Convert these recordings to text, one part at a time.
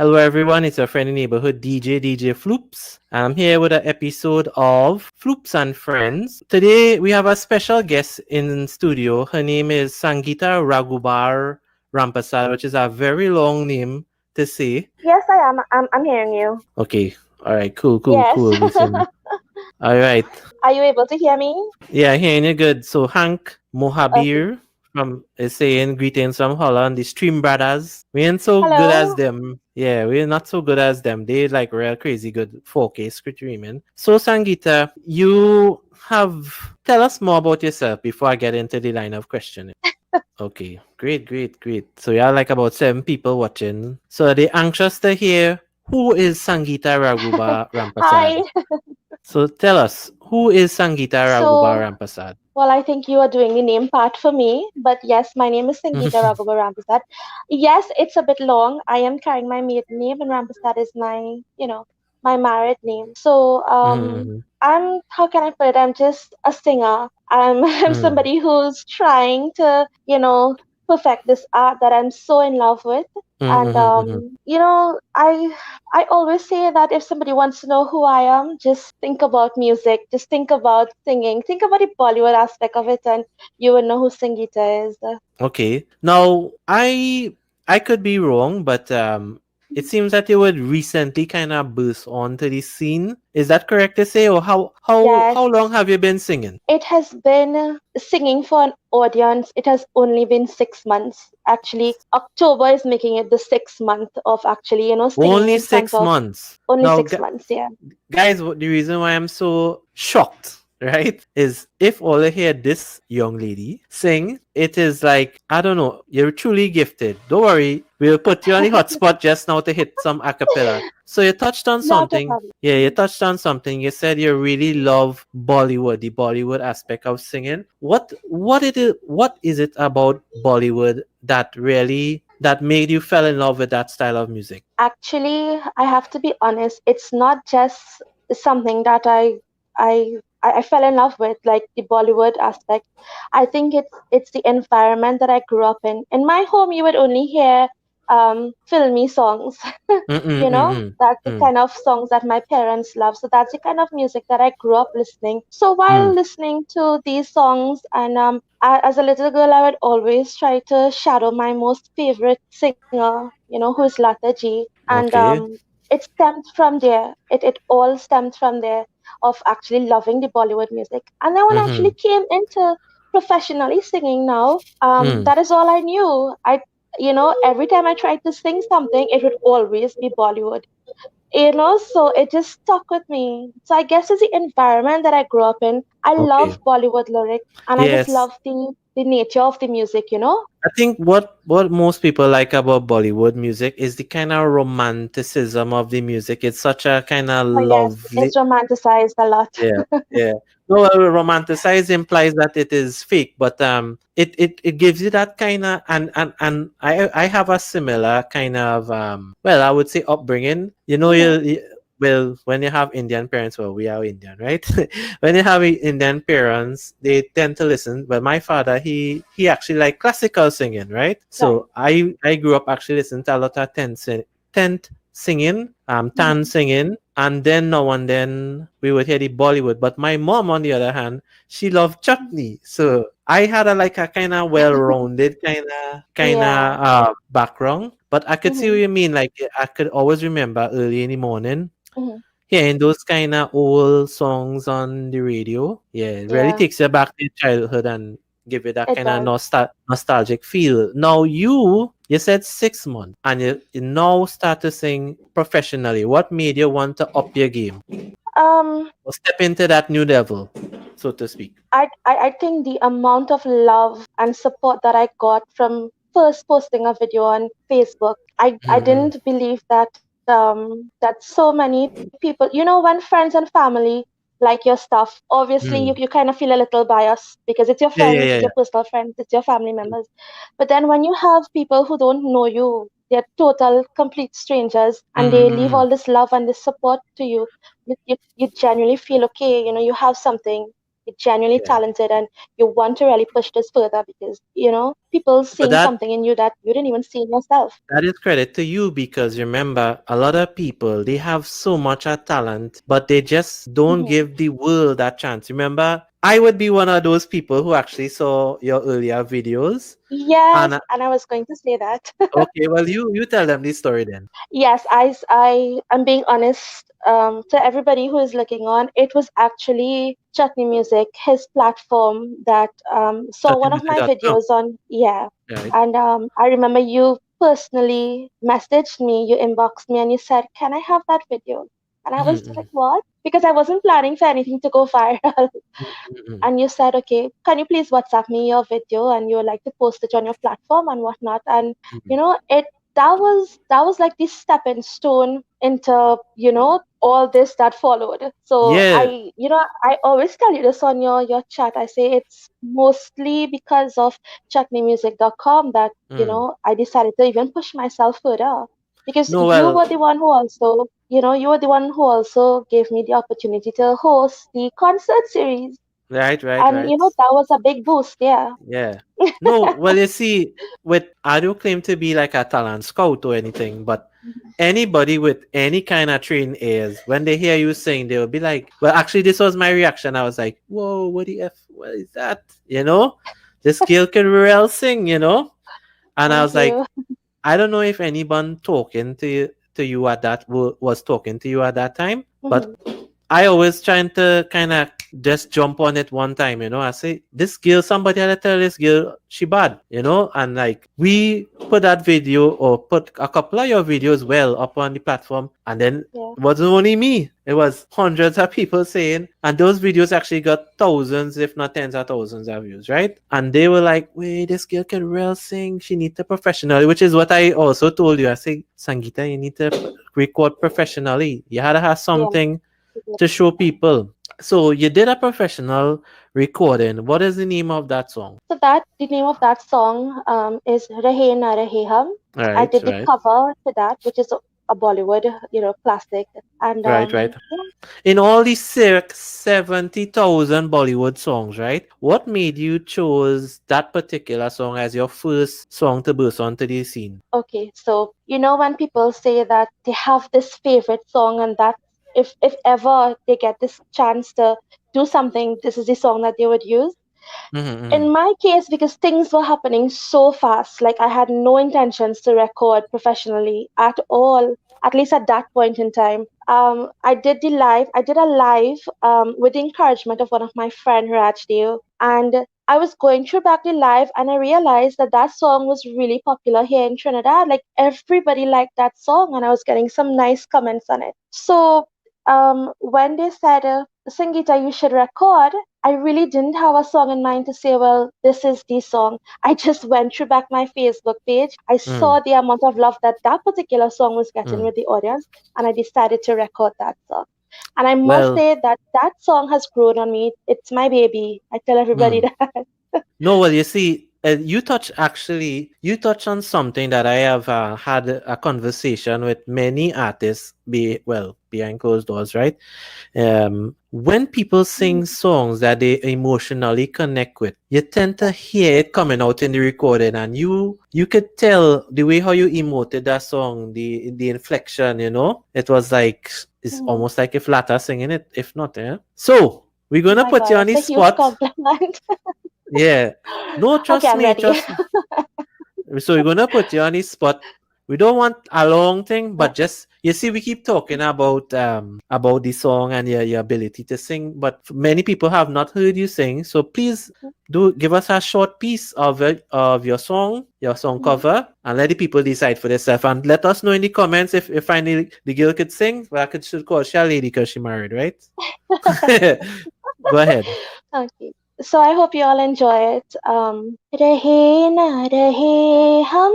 Hello, everyone. It's your friendly neighborhood DJ Floops. I'm here with an episode of Floops and Friends. Today, we have a special guest in studio. Her name is Sangeeta Ragoobar Rampersad, which is a very long name to say. Yes, I am. I'm hearing you. Okay. All right. Cool, cool, Yes. cool. Listen. All right. Are you able to hear me? Yeah, hearing you good. So, Hank Okay. Mohabir is saying greetings from Holland, the Stream Brothers. We ain't so good as Hello. them. Yeah, we're not so good as them. They like real crazy good 4K streaming. So, Sangeeta, you have tell us more about yourself before I get into the line of questioning. Okay, great, great, great. So, you are like about 7 people watching. So, are they anxious to hear who is Sangeeta Raghuba Rampasad? Hi. So, tell us, who is Sangeeta Raghuba So, Rampasad? well, I think you are doing the name part for me, but yes, my name is Sangeeta Ragoobar Rampersad. Yes, it's a bit long. I am carrying my maiden name, and Rampersad is my married name. So, Mhm, how can I put it? I'm just a singer. I'm mhm, somebody who's trying to, perfect this art that I'm so in love with. And mhm, mhm. I always say that if somebody wants to know who I am, just think about music, just think about singing, think about the Bollywood aspect of it, and you will know who Sangeeta is. Okay. Now, I could be wrong, but it seems that you would recently kind of burst onto the scene. Is that correct to say, or how Yes, long have you been singing? it has been singing for an audience. It has only been 6 months. Actually, October is making it the 6th month of actually, singing Only in front six of months. only Now, 6 months. Yeah. guys, the reason why I'm so shocked, right, is if all I hear this young lady sing, it is like, I don't know, you're truly gifted. Don't worry, we'll put you on the hotspot just now to hit some acapella. So you touched on Not a something. problem. Yeah, you touched on something. You said you really love Bollywood, the Bollywood aspect of singing. What is it about Bollywood that made you fell in love with that style of music? Actually, I have to be honest, it's not just something that I fell in love with, like the Bollywood aspect. I think it's the environment that I grew up in. In my home, you would only hear filmy songs. Mm-mm-mm-mm. That's the Mm. kind of songs that my parents love. So that's the kind of music that I grew up listening. So while Mm. listening to these songs, and as a little girl, I would always try to shadow my most favorite singer, who is Lata Ji. And Okay. it stemmed from there. It all stemmed from there of actually loving the Bollywood music. And then when I actually Mhm. came into professionally singing now, Mm. that is all I knew. Every time I tried to sing something, it would always be Bollywood. So it just stuck with me. So I guess it's the environment that I grew up in. I Okay. love Bollywood lyrics, and I just Yes. love the nature of the music. I think what most people like about Bollywood music is the kind of romanticism of the music. It's such a kind of Oh yes, lovely. it's romanticized a lot. Yeah, yeah. No, romanticize implies that it is fake, but it gives you that kind of and I have a similar kind of well, I would say upbringing. Hmm. Well, when you have Indian parents, well, we are Indian, right? When you have Indian parents, they tend to listen. Well, my father, he actually like classical singing, right? Right. So I grew up actually listening to a lot of tent singing, tan Hmm. singing, and then now and then we would hear the Bollywood. But my mom, on the other hand, she loved chutney. So I had a kind of well-rounded Yeah. background. But I could see what Hmm. you mean. Like I could always remember early in the morning Hmm. hearing those kind of old songs on the radio. Yeah, it really Yeah, takes you back to your childhood and give you that it kind of does. nostalgic feel. Now you said 6 months and you now start to sing professionally. What made you want to up your game Um, or step into that new level, so to speak? I think the amount of love and support that I got from first posting a video on Facebook, I Mhm, didn't believe that so many people, when friends and family like your stuff, obviously you, mhm. you kind of feel a little biased because it's your Yeah, yeah, friends, yeah, it's yeah. your personal friends, it's your family members. But then when you have people who don't know you, they're total complete strangers, and they leave Mhm, all this love and this support to you, you genuinely feel okay, you have something you're genuinely Yeah. talented and you want to really push this further because, people But seeing something in you that you didn't even see in yourself. that is credit to you because remember, a lot of people they have so much of talent, but they just don't Hmm. give the world that chance. Remember, I would be one of those people who actually saw your earlier videos. Yes, And and I was going to say that. okay, well, you tell them the story then. Yes, I'm being honest. To everybody who is looking on, it was actually Chutney Music, his platform, that saw one of my Chattingmusic.com. videos on, yeah. Right. And I remember you personally messaged me, you inboxed me, and you said, "Can I have that video?" And I was Mhm, like, "What?" Because I wasn't planning for anything to go viral. mhm, mhm, And you said, "Okay, can you please WhatsApp me your video and you would like to post it on your platform and whatnot?" And mhm. it that was like the stepping stone into all this that followed. So Yeah. I always tell you this on your chat. I say it's mostly because of chutneymusic.com that Mm. I decided to even push myself further, because No, you well, were the one who also you were the one who also gave me the opportunity to host the concert series, right, right, and right. that was a big boost. Yeah. Yeah. No, well, you see, with I don't claim to be like a talent scout or anything, but anybody with any kind of trained ears, when they hear you sing, they'll be like, well, actually, this was my reaction. I was like, whoa, what the F? What is that? This girl can real sing. And I Thank was like, you. I don't know if anyone talking to you at that was talking to you at that time, but Mhm. I always trying to kind of just jump on it one time. I say, this girl, somebody had to tell this girl she bad. And like, we put that video or put a couple of your videos well up on the platform. And then Yeah. it wasn't only me, it was hundreds of people saying, and those videos actually got thousands, if not tens of thousands of views, right? And they were like, wait, this girl can real sing. She needs to professionally, which is what I also told you. I say, Sangeeta, you need to record professionally. You had to have Yeah. something You did. to show people. So you did a professional recording. What is the name of that song? So the name of that song is Rahe Na Rahe Hum. I Right, did the right, cover to that, which is a Bollywood, classic. And right. yeah. In all these 70,000 Bollywood songs, right? What made you choose that particular song as your first song to burst onto the scene? Okay, so when people say that they have this favorite song, and that if ever they get this chance to do something, this is the song that they would use. Mm-hmm, In my case, because things were happening so fast, like I had no intentions to record professionally at all, at least at that point in time. I did a live with the encouragement of one of my friend Rajdev, and I was going through back the live, and I realized that that song was really popular here in Trinidad. Like everybody liked that song, and I was getting some nice comments on it. So when they said, Sangeeta, you should record, I really didn't have a song in mind to say, well, this is the song. I just went through back my Facebook page. I mm, saw the amount of love that that particular song was getting mm. with the audience, and I decided to record that song. And I must Well, say that that song has grown on me. It's my baby. I tell everybody mm. that. No, well, you see, you touch on something that I have had a conversation with many artists, behind closed doors, right? When people Mm, sing songs that they emotionally connect with, you tend to hear it coming out in the recording, and you could tell the way how you emoted that song, the inflection. It was like it's mhm. almost like if Lata singing it, if not, yeah. So we're gonna My put you God, on the that's a huge spot. compliment. Yeah. No, Okay, trust I'm me, ready. trust me. So we're gonna put you on the spot. We don't want a long thing, but just you see, we keep talking about the song and your ability to sing, but many people have not heard you sing. So please do give us a short piece of it, of your song Mhm. cover, and let the people decide for themselves. And let us know in the comments if finally the girl could sing. Well, I could should call she a lady because she married, right? Go ahead. Okay. So I hope you all enjoy it. रहे ना रहे हम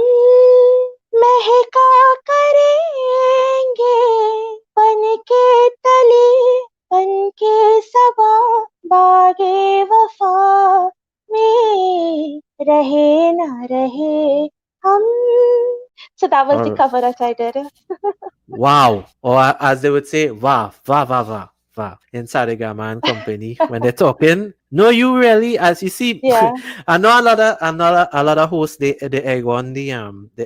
महका करेंगे बन के तले बन के सबा बागे वफा में रहे ना रहे हम. So that was the Or cover that I did. wow, or as they would say, wow, va va va. Wow. In Saregama and company when they're talking. No, you really, as you see, Yeah. I know a lot of hosts they egg on they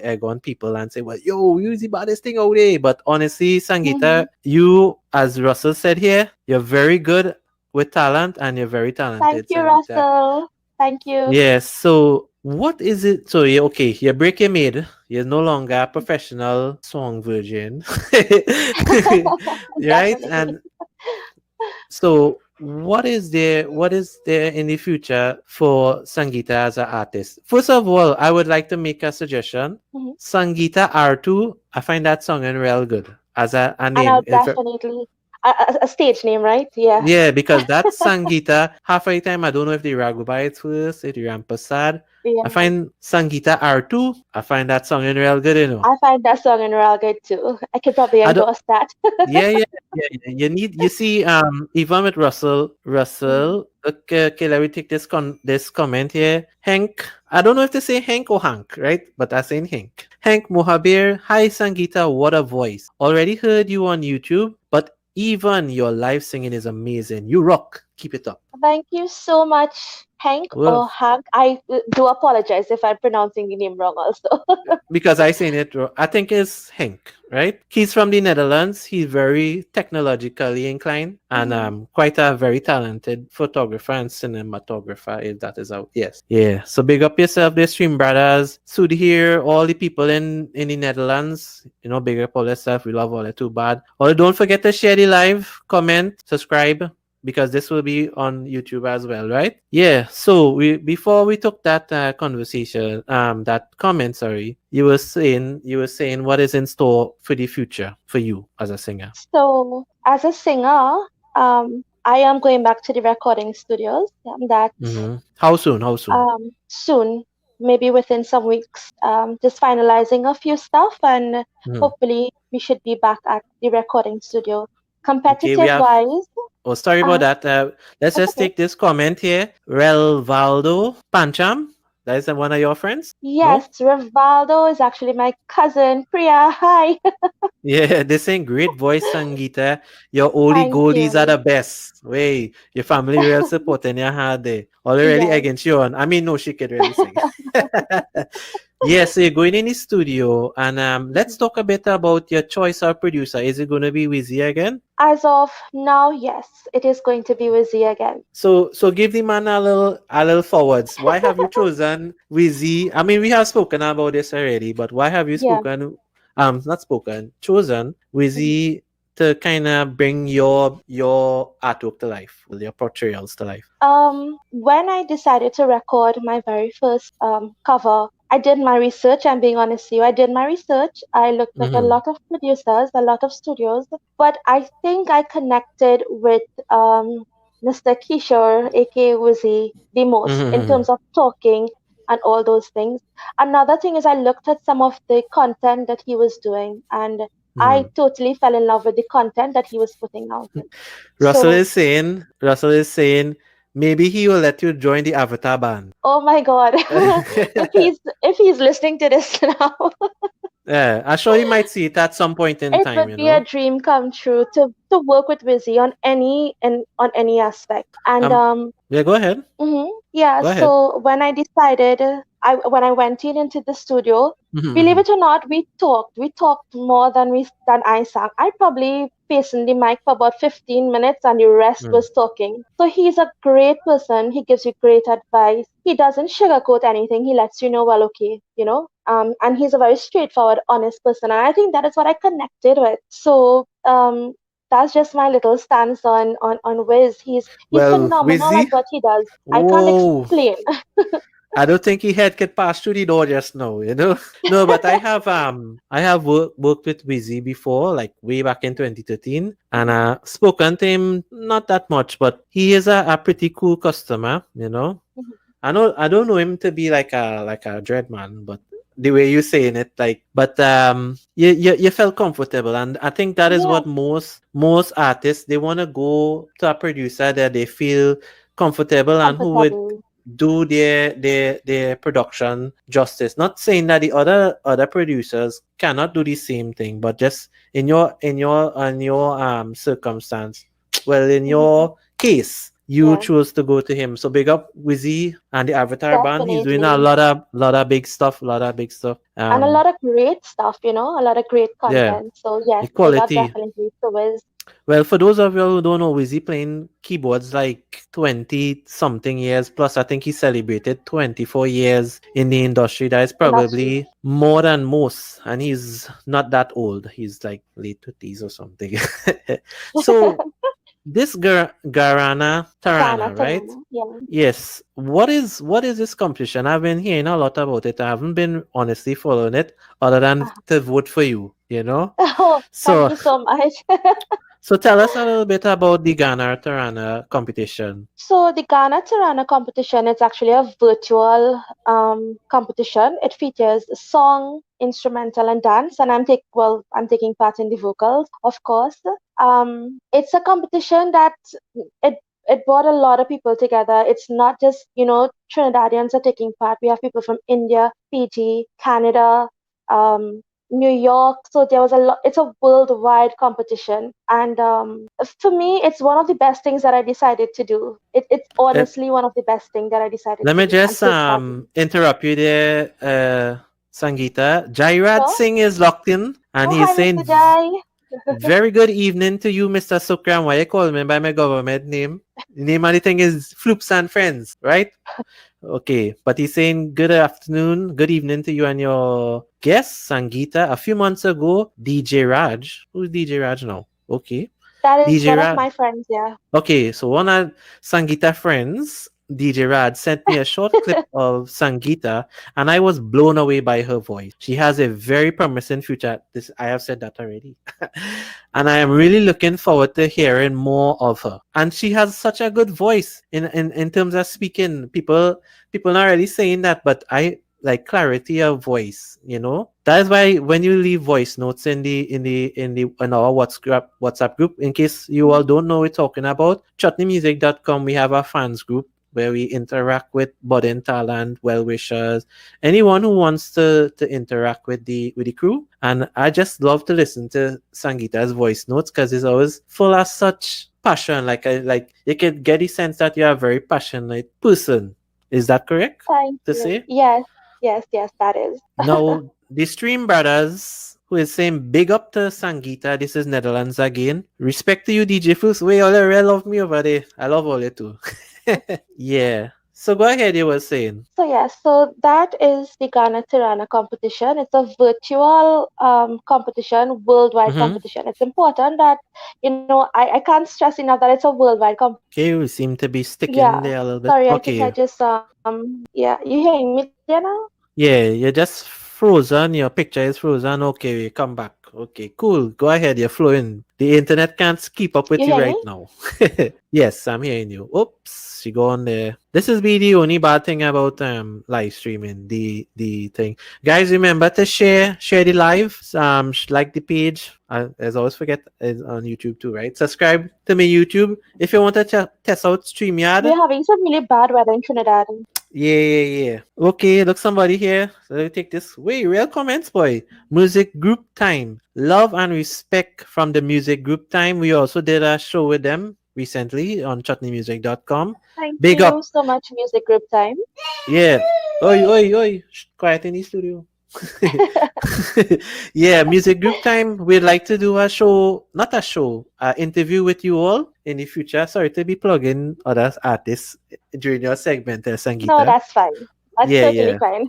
egg on people and say, well, yo, you the baddest thing out there. But honestly, Hmm. Sangeeta, you, as Russell said here, you're very good with talent and you're very Thank talented, you, Sangeeta. Russell. Thank you. Yes. So what is it? So you okay? Your break you made. You're no longer a professional song virgin, right? Definitely. And so what is there in the future for Sangeeta as an artist? First of all, I would like to make a suggestion. Mhm. Sangeeta R2, I find that song in real good as a And name. I'll definitely a stage name, right? Yeah. Yeah, because that Sangeeta, half of the time I don't know if the Ragoobar it first, if the Rampersad. I Yeah. find Sangeeta R2, I find that song in real good, I find that song in real good too. I could probably I don't endorse that. Yeah, yeah, yeah. You see, even with Mhm. okay, let me take this comment here. Hank, I don't know if to say Hank or Hank, right? But I saying Hank. Hank Mohabir, hi Sangeeta, what a voice. Already heard you on YouTube, but even your live singing is amazing. You rock. Keep it up. Thank you so much, Hank Well, or Hank. I do apologize if I'm pronouncing the name wrong also. because I seen it, I think it's Henk, right? He's from the Netherlands. He's very technologically inclined and Mhm. quite a very talented photographer and cinematographer, if that is out. Yes. Yeah. So big up yourself, the Stream Brothers, Sudhir, all the people in the Netherlands. Big up all yourself. We love all that too bad. Or don't forget to share the live, comment, subscribe, because this will be on YouTube as well, right? Yeah. So we before we took that conversation, that comment, sorry, you were saying what is in store for the future for you as a singer. So, as a singer, I am going back to the recording studios. That's How soon? How soon? soon, maybe within some weeks. Just finalizing a few stuff, and Mhm. hopefully, we should be back at the recording studio. Okay, we Competitive have. wise, Oh, sorry about uh, that. Let's that's just okay. take this comment here. Relvaldo Pancham. That is one of your friends? Yes, No? Rivaldo is actually my cousin. Priya, hi. Yeah, this ain't great voice, Sangeeta. Your oldie Thank goldies are you. the best. Way, your family real support in your heart there. Already Yes. against you on. I mean, no, she could really sing. Yeah, so you're going in the studio, and let's talk a bit about your choice of producer. Is it going to be Wizzy again? As of now, yes, it is going to be Wizzy again. So give the man a little forwards. Why have you chosen Wizzy? I mean, we have spoken about this already, but why have you Yeah. not spoken, chosen Wizzy to kind of bring your artwork to life, your portrayals to life? When I decided to record my very first cover, I did my research. I'm being honest with you. I did my research. I looked at a Mm-hmm. lot of producers, a lot of studios, but I think I connected with Mr. Kishore, aka Wizzy, the most in Mm-hmm. terms of talking and all those things. Another thing is I looked at some of the content that he was doing, and I Mm-hmm. totally fell in love with the content that he was putting out. Russell So, is saying, Russell is saying, maybe he will let you join the Avatar band. oh my God, if he's listening to this now, Yeah, I'm sure he might see it at some point in it time, would you be a know. dream come true to work with Wizzy on any aspect. And Um, yeah, go ahead. yeah, Go ahead. so when I decided, when I went into the studio, believe Mm-hmm. it or not, we talked more than I sang. I probably facing the mic for about 15 minutes, and the rest was talking. So he's a great person. He gives you great advice. He doesn't sugarcoat anything. He lets you know, well, okay, and he's a very straightforward, honest person, and I think that is what I connected with. So that's just my little stance on Wiz. He's Well, phenomenal at Wizzy, what he does. I can't whoa, explain. I don't think he had could pass through the door just now, you know. No, but I have worked with Wizzy before, like way back in 2013, and spoken to him not that much, but he is a pretty cool customer, you know. I don't know him to be like a dread man, but the way you saying it, like, but you felt comfortable, and I think that is Yeah, what most artists, they want to go to a producer that they feel comfortable and who would comfortable. do their production justice. Not saying that the other producers cannot do the same thing, but just in your circumstance, well, in Mm-hmm. your case, you Yeah, chose to go to him. So big up Wizzy and the Avatar band. He's doing a definitely. lot of big stuff, lot of big stuff. And a lot of great stuff, a lot of great Yeah, content. So yes, big up equality. definitely to Wiz. Well, for those of you who don't know, Wizzy playing keyboards like 20 something years plus. I think he celebrated 24 years in the industry. That is Industry. probably more than most. And he's not that old. He's like late 20s or something. So this Garana Ghana, Tarana, right? Tarana. Yeah. Yes. What is this competition? I've been hearing a lot about it. I haven't been honestly following it other than Ah. to vote for you, you know? Oh, thank So you so much. so tell us a little bit about the Ghana Tarana competition. So the Ghana Tirana competition is actually a virtual competition. It features song, instrumental, and dance, and I'm taking part in the vocals, of course. It's a competition that it it brought a lot of people together. It's not just Trinidadians are taking part. We have people from India, Fiji, Canada, um, New York. So there was a lot. It's a worldwide competition, and for me, it's one of the best things that I decided to do. It's Let, honestly one of the best things that I decided let to me do and just take part in. interrupt you there, Sangeeta. Jairad Sure. Singh is locked in and Oh, he is hi, saying Mr. Jai. very good evening to you, Mr. Sukram. Why you call me by my government name? The name of the thing is Floops and Friends, right? Okay, but he's saying good afternoon, good evening to you and your guest, Sangeeta. A few months ago, DJ Raj. Who's DJ Raj now? Okay. That is DJ one of Raj. my friends. Yeah. Okay, so one of Sangeeta friends, DJ Rad, sent me a short clip of Sangeeta, and I was blown away by her voice. She has a very promising future. This I have said that already, and I am really looking forward to hearing more of her. And she has such a good voice in terms of speaking. People not really saying that, but I like clarity of voice. That is why when you leave voice notes in our WhatsApp group, in case you all don't know what we're talking about, chutneymusic.com, we have a fans group where we interact with budding talent, well wishers, anyone who wants to interact with the crew. And I just love to listen to Sangeeta's voice notes because it's always full of such passion. Like you can get the sense that you're a very passionate person. Is that correct Thank to you. say? Yes, yes, yes. That is. Now, the Stream Brothers, who is saying big up to Sangeeta. This is Netherlands again. Respect to you, DJ Floops. Wait, all you really love me over there. I love all you too. Yeah. So go ahead, you were saying. So yes, so that is the Ghana Tirana competition. It's a virtual competition, worldwide Mm-hmm. competition. It's important that I can't stress enough that it's a worldwide competition. Okay, we seem to be sticking Yeah. there a little bit. Sorry, I think I Okay. just yeah. You hearing me there now? Yeah, you're just frozen. Your picture is frozen. Okay, we come back. Okay, cool. Go ahead. You're flowing. The internet can't keep up with You you hearing right me? now. Yes, I'm hearing you. Oops, she gone there. This is be the only bad thing about live streaming. The thing, guys. Remember to share the live. Like the page. As always, forget is on YouTube too, right? Subscribe to my YouTube if you want to test out StreamYard. We're having some really bad weather in Trinidad. Yeah. Okay, look, somebody here. So let me take this. Wait, real comments, boy. Music group time. Love and respect from the music group time. We also did a show with them recently on chutneymusic.com. Thank Big you up. so much, Music Group Time. Yeah. Oi, oi, oi. Shh, quiet in the studio. Yeah, music group time. We'd like to do a show, not a show, interview with you all in the future. Sorry to be plugging other artists during your segment, No, Sangeeta. that's fine. That's Yeah, totally yeah. fine.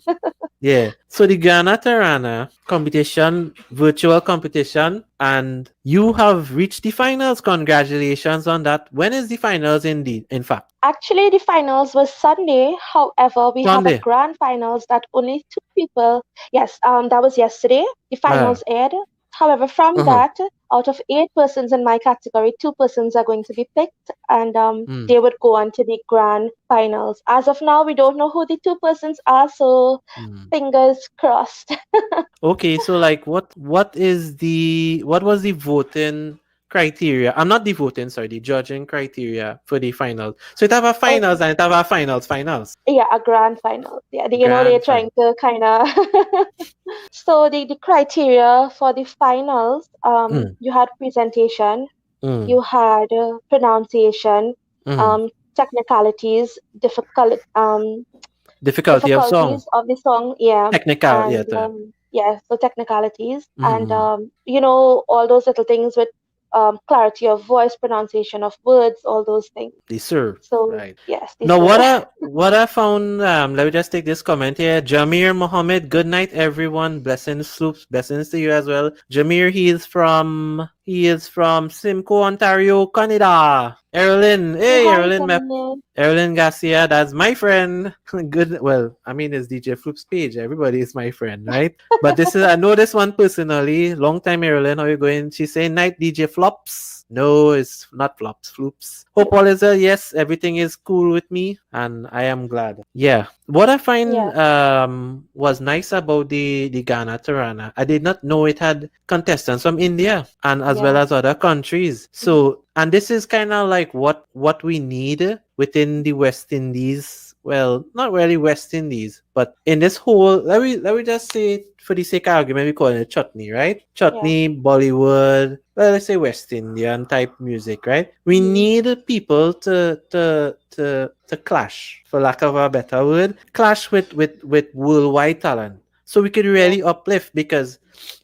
Yeah. So the Ghana Tirana competition, virtual competition, and you have reached the finals. Congratulations on that. When is the finals indeed? In fact, Actually, the finals was Sunday. However, we have a Sunday. grand finals that only two people. Yes, that was yesterday. The Ah. finals aired. However, from Uh-huh. that, out of 8 persons in my category, 2 persons are going to be picked, and Mm, they would go on to the grand finals. As of now, we don't know who the 2 persons are, so mm. fingers crossed. Okay, so like what was the voting criteria? I'm not the voting, sorry, the judging criteria for the finals. So it have a finals Okay. and it have a finals. Yeah, a grand final. Yeah, they're Grand trying final. to kind of. So the criteria for the finals, Mm, you had presentation, Mm. you had pronunciation, Mm. technicalities, Difficulty of song. difficulties of the song, yeah, Technical, yeah. and yeah, so technicalities, and Mm. all those little things with clarity of voice, pronunciation of words, all those things. They serve. So Right. yes, these Now, were. what I found, let me just take this comment here. Jamir Mohammed, good night, everyone. Blessings, Floops, blessings to you as well. Jamir, he is from Simcoe, Ontario, Canada. Erlyn, Say hey, hi, Erlyn, Jamil. Erlyn Garcia, that's my friend. Good. Well, I mean, it's DJ Floops page. Everybody is my friend, right? But I know this one personally. Long time, Erlyn. How you going? She's saying night, DJ Flops. No, it's not Flops, Floops. Hope all is well. Yes, everything is cool with me, and I am glad. Yeah. What I find Yeah, was nice about the Ghana Tirana, I did not know it had contestants from India and as well yeah, as other countries. mhm, So, and this is kind of like what we need within the West Indies. Well, not really West Indies, but in this whole, let me just say, for the sake of argument, we call it chutney, right? yeah, Chutney, Bollywood, well, let's say West Indian type music, right? We mhm, need people to clash, for lack of a better word, clash with worldwide talent. So we could yeah, really uplift, because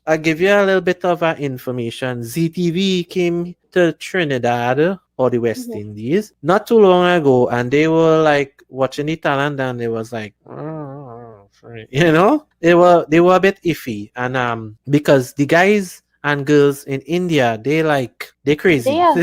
I'll give you a little bit of information. ZTV came to Trinidad or the West mhm, Indies not too long ago, and they were like watching the talent, and it was like, "Oh, sorry." they were a bit iffy, and because the guys and girls in India, they they crazy. are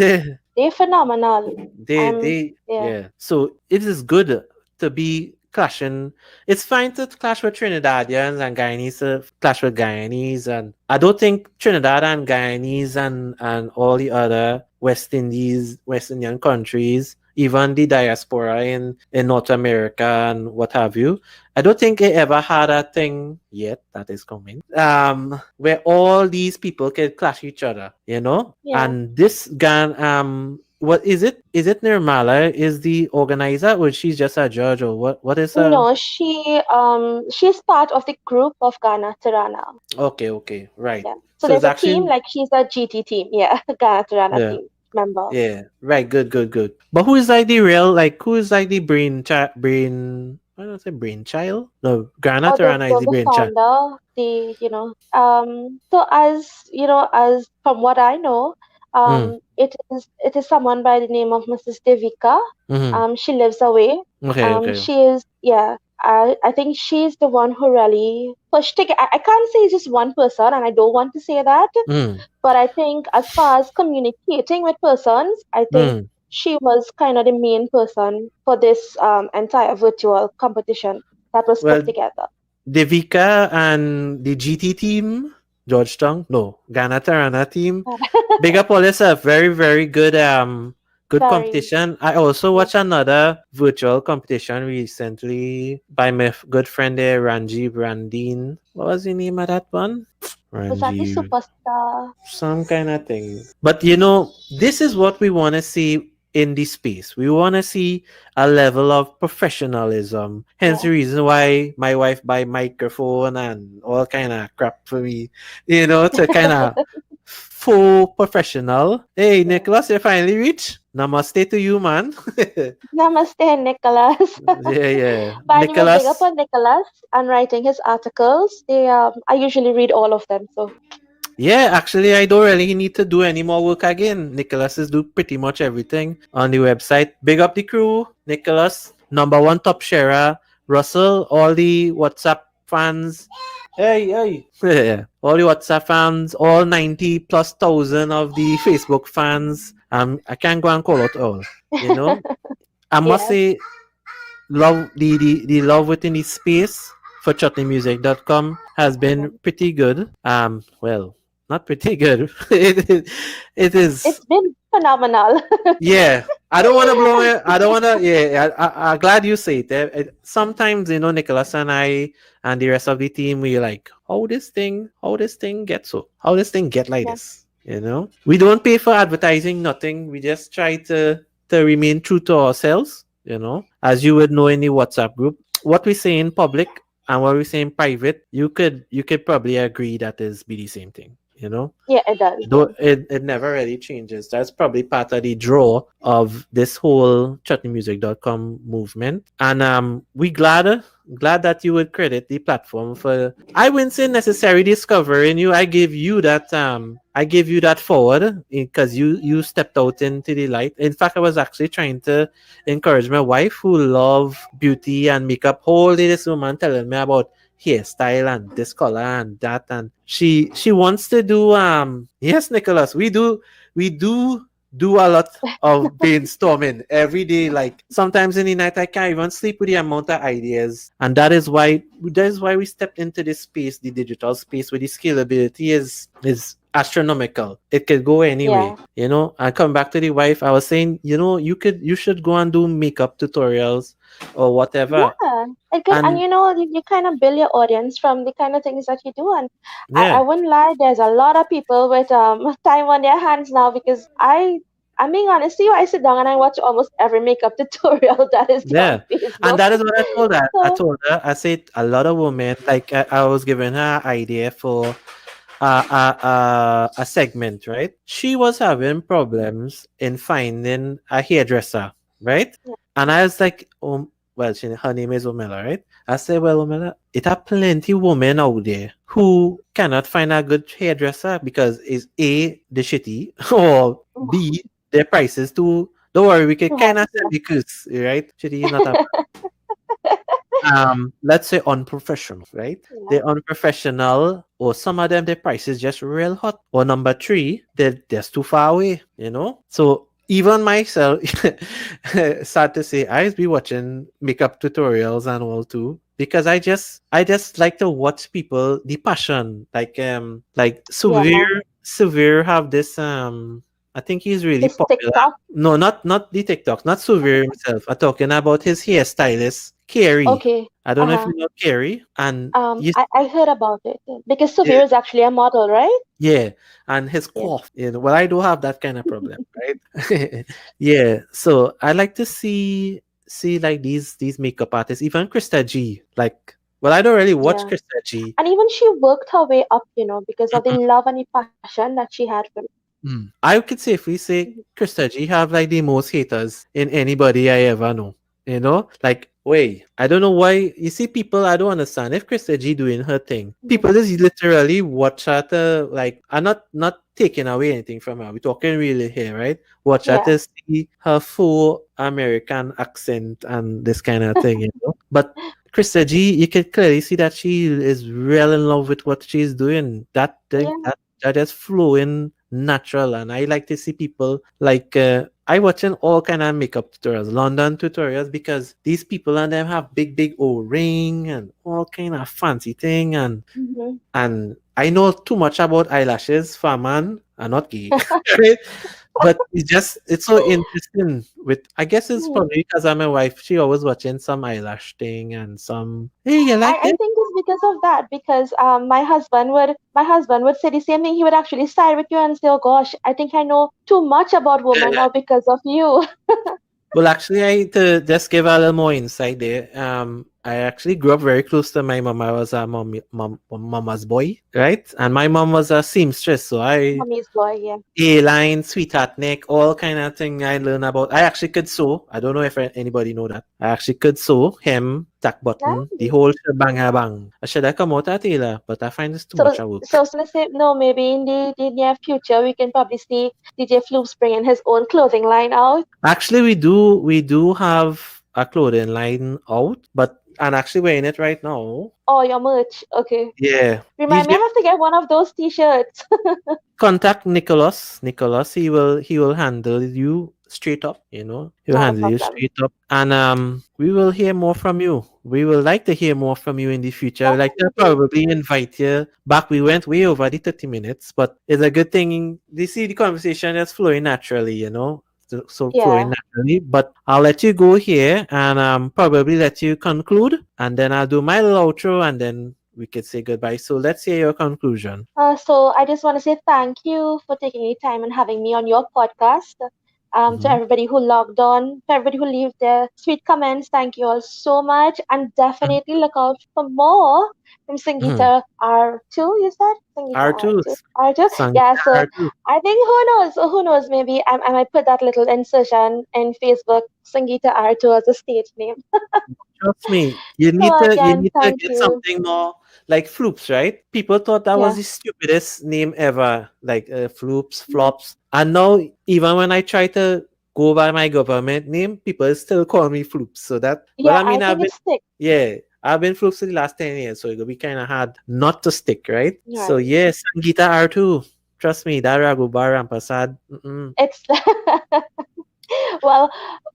they're phenomenal. Yeah, Yeah. So it is good to be clashing. It's fine to clash with Trinidadians and Guyanese, to clash with Guyanese, and I don't think Trinidad and Guyanese and all the other West Indian countries, even the diaspora in North America and what have you, I don't think it ever had a thing yet that is coming. Where all these people can clash each other, yeah. and this gun, what is it? Is it Nirmala is the organizer, or she's just a judge, or what is her? No, she's part of the group of Ghana Tirana. Okay, okay, right. Yeah. So So it's there's a team, actually, like she's a GT team. Yeah, Ghana Tirana yeah, team member. yeah, right, good, good, good. But who is like the real, like, who is like the brain, I don't say brainchild? No, Or the Granat is the, the the brainchild. founder, so as from what I know, Mm, it is someone by the name of Mrs. Devika. mm-hmm. She lives away. Okay, okay. She is, yeah. I think she's the one who really pushed it. I can't say it's just one person, and I don't want to say that. Mm, But I think as far as communicating with persons, I think mm. she was kind of the main person for this entire virtual competition that was put Well, together. Devika and the GT team, Georgetown, no, Ghana Tirana team. Big up all yourself. Very, very good Very, competition. I also yeah. watched another virtual competition recently by my good friend there, Ranji Brandine. What was the name of that one? Was that the Ranji, superstar? some kind of thing. But this is what we want to see in this space. We want to see a level of professionalism. Hence Yeah. the reason why my wife buy microphone and all kind of crap for me, to kind of full professional. Hey, Yeah. Nicholas, you finally reached. Namaste to you, man. Namaste, Nicholas. Yeah, yeah. By the way, big up Nicholas. on Nicholas and writing his articles. I usually read all of them. So Yeah, actually, I don't really need to do any more work again. Nicholas is do pretty much everything on the website. Big up the crew. Nicholas, number one top sharer. Russell, all the WhatsApp fans. Hey, hey. Yeah. All the WhatsApp fans, all 90 plus thousand of the Facebook fans. I can't go and call out all. You know, I must yes. say, love the love within the space for chutneymusic.com has been Mhm. pretty good. Well, not pretty good. it is. It's been phenomenal. Yeah, I don't want to blow it. I don't want to. Yeah, I'm glad you say it. Sometimes, Nicholas and I and the rest of the team, we like, how this thing get so, how this thing get like Yeah. this. We don't pay for advertising, nothing. We just try to remain true to ourselves. As you would know in the WhatsApp group, what we say in public and what we say in private, you could probably agree that is be the same thing. you know. Yeah, it does. Yeah. Though it never really changes. That's probably part of the draw of this whole chutneymusic.com movement. And we glad that you would credit the platform for, I wouldn't say necessary discovering you. I gave you that forward because you stepped out into the light. In fact, I was actually trying to encourage my wife who love beauty and makeup. Whole day this woman telling me about hairstyle and this color and that, and she wants to do yes, Nicholas, we do a lot of brainstorming every day. Like sometimes in the night I can't even sleep with the amount of ideas, and that is why we stepped into this space, the digital space, where the scalability is astronomical. It could go anyway. Yeah. I come back to the wife. I was saying, you should go and do makeup tutorials or whatever. Yeah. It could, and And you kind of build your audience from the kind of things that you do. And I yeah, wouldn't lie, there's a lot of people with time on their hands now because I'm being honest with you, I sit down and I watch almost every makeup tutorial that is there yeah. on And Facebook. that is what I told her. I So told her, I said a lot of women, like I was giving her idea for a segment, right? She was having problems in finding a hairdresser, right? yeah, And I was like, well, her name is Omela, right? I said, well, Omela, it are plenty women out there who cannot find a good hairdresser because is A, the shitty, or B, their prices too. Don't worry, we can too kind high. of sell because, right? Shitty is not a, let's say unprofessional, right? Yeah. They're unprofessional, or some of them their price is just real hot. Or number three, they're just too far away. So even myself, sad to say, I be watching makeup tutorials and all too. Because I just like to watch people, the passion. Like Yeah. Severe have this I think he's really His popular. TikTok. No, not the TikTok, not Suvir himself. I'm talking about his hairstylist, Carrie. Okay. I don't know if Uh-huh. you know Carrie. And I heard about it because yeah, Suvir is actually a model, right? yeah, and his Yeah. cough. Well, I don't have that kind of problem, right? Yeah. So I like to see like these makeup artists, even Krista G. Like, well, I don't really watch Yeah. Krista G. And even she worked her way up, because of the love and the passion that she had for it. I could safely say Mhm. Krista G have like the most haters in anybody I ever know. Like, wait, I don't know why. You see, people, I don't understand. If Krista G doing her thing, Mhm. people just literally watch her to, like, I'm not taking away anything from her. We're talking really here, right? Watch her Yeah. to see her full American accent and this kind of thing. But Krista G, you can clearly see that she is real in love with what she's doing. That thing, Yeah. that is flowing natural, and I like to see people like I watching all kind of makeup tutorials, London tutorials, because these people and them have big O-ring and all kind of fancy thing, and Hmm. and I know too much about eyelashes for a man. I'm not gay, right? But it's so interesting. With I guess it's probably because I'm a wife. She always watching some eyelash thing and some. Hey, you like I it? think it's because of that because my husband would say the same thing. He would actually side with you and say, "Oh gosh, I think I know too much about women now because of you." Well, actually, I to just give a little more insight there. I actually grew up very close to my mom. I was a mama's boy, right? And my mom was a seamstress, so I Mommy's boy, yeah. A-line, sweetheart neck, all kind of thing I learned about. I actually could sew. I don't know if anybody know that. I actually could sew, hem, tack button, the Nice. whole shebang bang. I should have come out a tailor, but I find this too much So, work. so I was gonna say, no, maybe in the near future we can probably see DJ Floops bringing his own clothing line out. Actually, we do have a clothing line out, but I'm actually wearing it right now. Oh, your merch. Okay. Yeah. Remind me, DJ, I have to get one of those t-shirts. contact Nicholas. Nicholas, he will handle you straight up, He'll Not a handle you problem. straight up. And we will hear more from you. We will like to hear more from you in the future. I'd like to Definitely. probably invite you back. We went way over the 30 minutes, but it's a good thing. You see, the conversation is flowing naturally. So flowing Yeah. naturally. But I'll let you go here and probably let you conclude, and then I'll do my little outro, and then we could say goodbye. So let's hear your conclusion. So I just want to say thank you for taking your time and having me on your podcast. To Mm-hmm. everybody who logged on, to everybody who left their sweet comments, thank you all so much. And definitely look out for more from Mm-hmm. Sangeeta R2, you said? Sangeeta R2. R2. R2? Yeah, Sangeeta so R2. I think who knows, maybe I might put that little insertion in Facebook, Sangeeta R2 as a stage name. Trust me, you need So to you again, need to thank get you. something more like Floops, right? People thought that was Yeah. the stupidest name ever, like Floops, Mhm. Flops. And now, even when I try to go by my government name, people still call me Floops. So that, well, Yeah, I I mean, think it sticks. yeah, I've been Floops for the last 10 years, so it'll be kind of hard not to stick, right? So, Right. yeah, Sangeeta R2. Trust me, that Ragoobar Rampersad. It's well,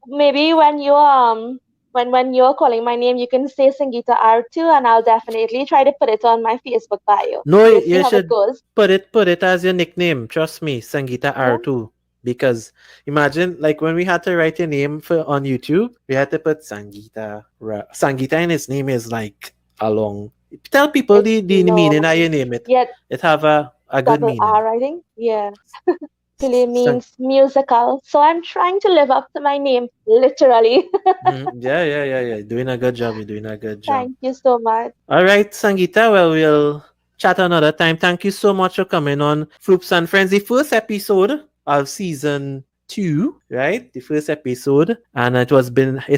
maybe when you're calling my name, you can say Sangeeta R2, and I'll definitely try to put it on my Facebook bio. No, We'll see you how it should goes. put it as your nickname. Trust me, Sangeeta Yeah. R2. Because imagine like when we had to write your name for on YouTube, we had to put Sangeeta. Sangeeta and his name is like a long. Tell people It's the meaning long. how you name it. Yet It have a good double meaning. R, I think. Yeah. Actually Sang- means musical. So I'm trying to live up to my name, literally. yeah, yeah, yeah, yeah. Doing a good job. You're doing a good job. Thank you so much. All right, Sangeeta. Well, we'll chat another time. Thank you so much for coming on Floops and Friends, the first episode of season 2, right? The first episode, and it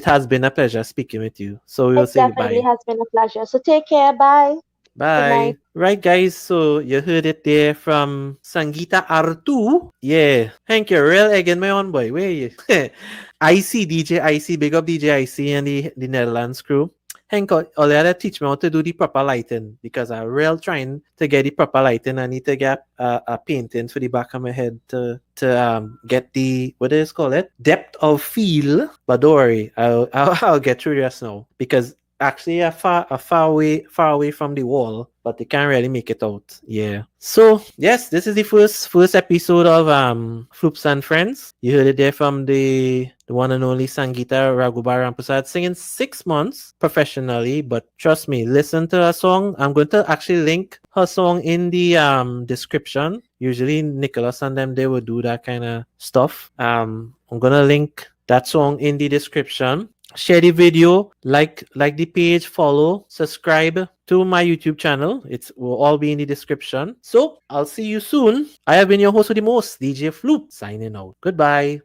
has been a pleasure speaking with you. So we will It say definitely goodbye. has been a pleasure. So take care. Bye. Good Bye. night. Right, guys. So you heard it there from Sangeeta R2. Yeah. Thank you. Real again, my own boy. Where you? IC, DJ IC. Big up DJ IC and the Netherlands crew. Hank, all you had to teach me how to do the proper lighting because I'm real trying to get the proper lighting. I need to get a painting for the back of my head to get the, what is it called it? Depth of field. But don't worry, I'll get through this now because actually a far away from the wall, but they can't really make it out. Yeah. So yes, this is the first episode of Floops and Friends. You heard it there from the one and only Sangeeta Ragoobar Rampersad singing 6 months professionally. But trust me, listen to her song. I'm going to actually link her song in the description. Usually Nicholas and them they will do that kind of stuff. I'm gonna link that song in the description. Share the video, like the page, follow, subscribe to my YouTube channel. It will all be in the description. So I'll see you soon. I have been your host with the most, DJ Floop, signing out. Goodbye.